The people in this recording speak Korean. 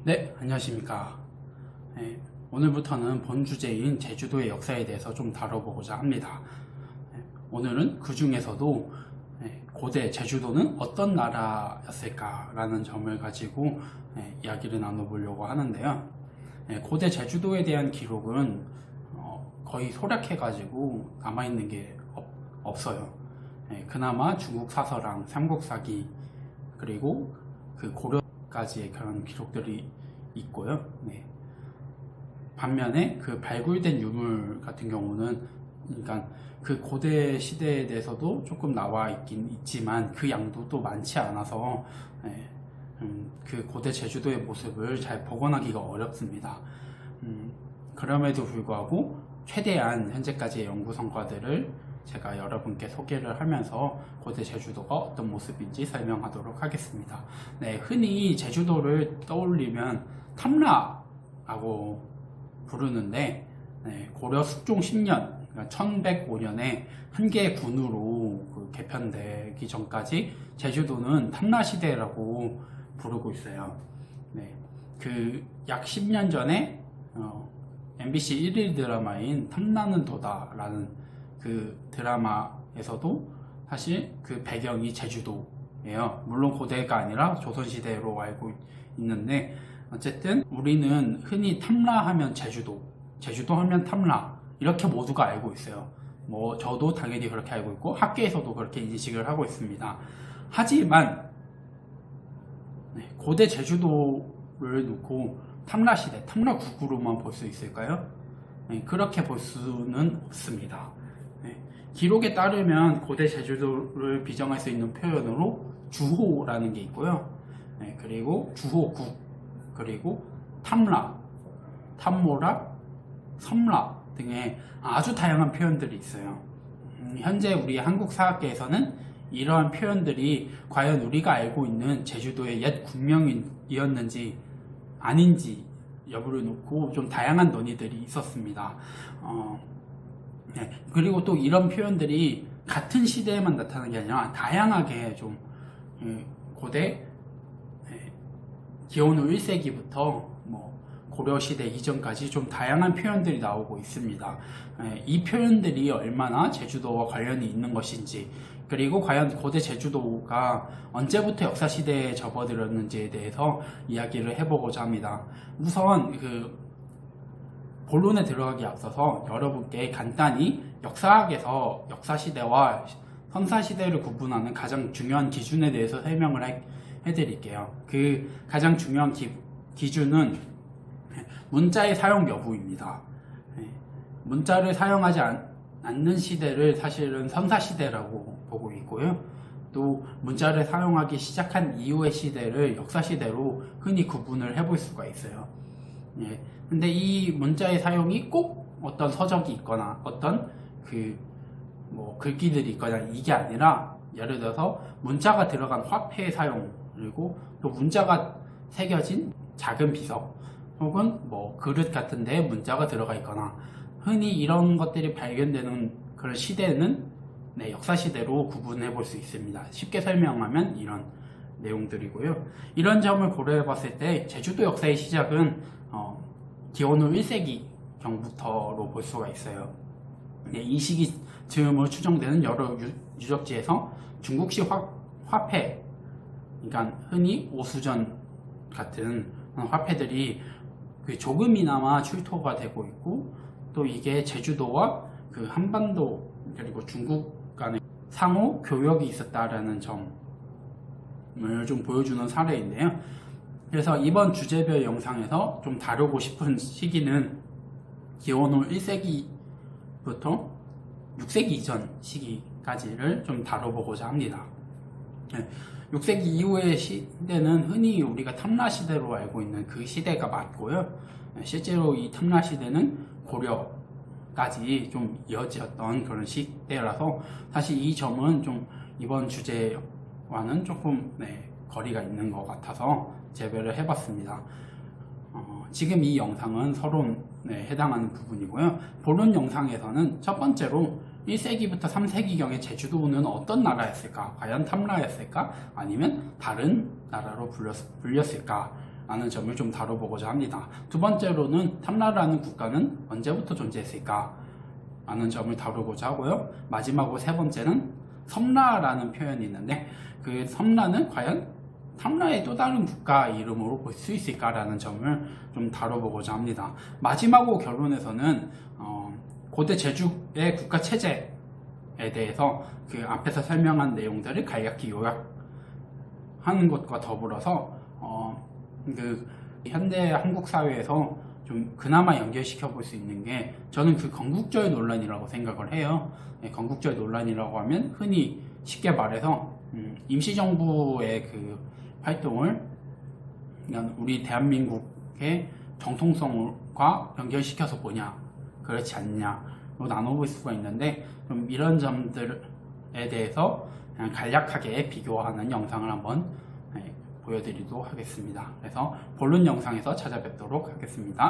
네, 안녕하십니까. 네, 오늘부터는 본 주제인 제주도의 역사에 대해서 좀 다뤄보고자 합니다. 오늘은 그 중에서도 고대 제주도는 어떤 나라였을까라는 점을 가지고 이야기를 나눠보려고 하는데요. 고대 제주도에 대한 기록은 거의 소략해가지고 남아있는 게 없어요. 그나마 중국 사서랑 삼국사기 그리고 그 고려까지의 그런 기록들이 있고요. 반면에 그 발굴된 유물 같은 경우는 그러니까 그 고대 시대에 대해서도 조금 나와 있긴 있지만 그 양도 또 많지 않아서 그 고대 제주도의 모습을 잘 복원하기가 어렵습니다. 그럼에도 불구하고 최대한 현재까지의 연구 성과들을 제가 여러분께 소개를 하면서 고대 제주도가 어떤 모습인지 설명하도록 하겠습니다. 흔히 제주도를 떠올리면 탐라라고 부르는데 고려 숙종 10년, 그러니까 1105년에 한 개의 군으로 개편되기 전까지 제주도는 탐라시대라고 부르고 있어요. 그 약 10년 전에 MBC 1일 드라마인 탐나는 도다라는 그 드라마에서도 사실 그 배경이 제주도예요. 물론 고대가 아니라 조선시대로 알고 있는데 어쨌든 우리는 흔히 탐라하면 제주도, 제주도 하면 탐라 이렇게 모두가 알고 있어요. 뭐 저도 당연히 그렇게 알고 있고 학계에서도 그렇게 인식을 하고 있습니다. 하지만 고대 제주도를 놓고 탐라시대, 탐라국으로만 볼 수 있을까요? 그렇게 볼 수는 없습니다. 기록에 따르면 고대 제주도를 비정할 수 있는 표현으로 주호라는 게 있고요. 그리고 주호국, 그리고 탐라, 탐모라, 섬라 등의 아주 다양한 표현들이 있어요. 현재 우리 한국 사학계에서는 이러한 표현들이 과연 우리가 알고 있는 제주도의 옛 군명이었는지 아닌지 여부를 놓고 좀 다양한 논의들이 있었습니다. 그리고 또 이런 표현들이 같은 시대에만 나타나는 게 아니라 다양하게 좀 고대 기원후 1세기부터 고려시대 이전까지 좀 다양한 표현들이 나오고 있습니다. 이 표현들이 얼마나 제주도와 관련이 있는 것인지, 그리고 과연 고대 제주도가 언제부터 역사시대에 접어들었는지에 대해서 이야기를 해보고자 합니다. 우선 본론에 들어가기 앞서서 여러분께 간단히 역사학에서 역사시대와 선사시대를 구분하는 가장 중요한 기준에 대해서 설명을 해드릴게요. 그 가장 중요한 기준은 문자의 사용 여부입니다. 문자를 사용하지 않는 시대를 사실은 선사시대라고 보고 있고요. 또 문자를 사용하기 시작한 이후의 시대를 역사시대로 흔히 구분을 해볼 수가 있어요. 근데 이 문자의 사용이 꼭 어떤 서적이 있거나 어떤 글귀들이 있거나 이게 아니라 예를 들어서 문자가 들어간 화폐의 사용, 그리고 또 문자가 새겨진 작은 비석 혹은 그릇 같은 데에 문자가 들어가 있거나 흔히 이런 것들이 발견되는 그런 시대는 역사시대로 구분해 볼 수 있습니다. 쉽게 설명하면 이런 내용들이고요. 이런 점을 고려해 봤을 때 제주도 역사의 시작은 기원후 1세기 경부터로 볼 수가 있어요. 이 시기 즈음으로 추정되는 여러 유적지에서 중국식 화폐, 그러니까 흔히 오수전 같은 화폐들이 조금이나마 출토가 되고 있고, 또 이게 제주도와 그 한반도 그리고 중국 간의 상호 교역이 있었다라는 점을 좀 보여주는 사례인데요. 그래서 이번 주제별 영상에서 좀 다루고 싶은 시기는 기원후 1세기부터 6세기 이전 시기까지를 좀 다뤄보고자 합니다. 6세기 이후의 시대는 흔히 우리가 탐라시대로 알고 있는 그 시대가 맞고요. 실제로 이 탐라시대는 고려까지 좀 이어졌던 그런 시대라서 사실 이 점은 좀 이번 주제와는 조금 거리가 있는 것 같아서 재배를 해봤습니다. 지금 이 영상은 서론에 해당하는 부분이고요. 본론 영상에서는 첫 번째로 1세기부터 3세기경에 제주도는 어떤 나라였을까? 과연 탐라였을까? 아니면 다른 나라로 불렸을까? 라는 점을 좀 다뤄보고자 합니다. 두 번째로는 탐라라는 국가는 언제부터 존재했을까 라는 점을 다루고자 하고요. 마지막으로 세 번째는 섬라라는 표현이 있는데 그 섬라는 과연 탐라의 또 다른 국가 이름으로 볼 수 있을까라는 점을 좀 다뤄보고자 합니다. 마지막으로 결론에서는 고대 제주의 국가 체제에 대해서 그 앞에서 설명한 내용들을 간략히 요약하는 것과 더불어서 그 현대 한국 사회에서 좀 그나마 연결시켜 볼 수 있는 게 저는 그 건국절 논란이라고 생각을 해요. 건국절 논란이라고 하면 흔히 쉽게 말해서 임시정부의 그 활동을 그냥 우리 대한민국의 정통성과 연결시켜서 보냐 그렇지 않냐로 나눠볼 수가 있는데 좀 이런 점들에 대해서 그냥 간략하게 비교하는 영상을 한번 보여드리도록 하겠습니다. 그래서 본론 영상에서 찾아뵙도록 하겠습니다.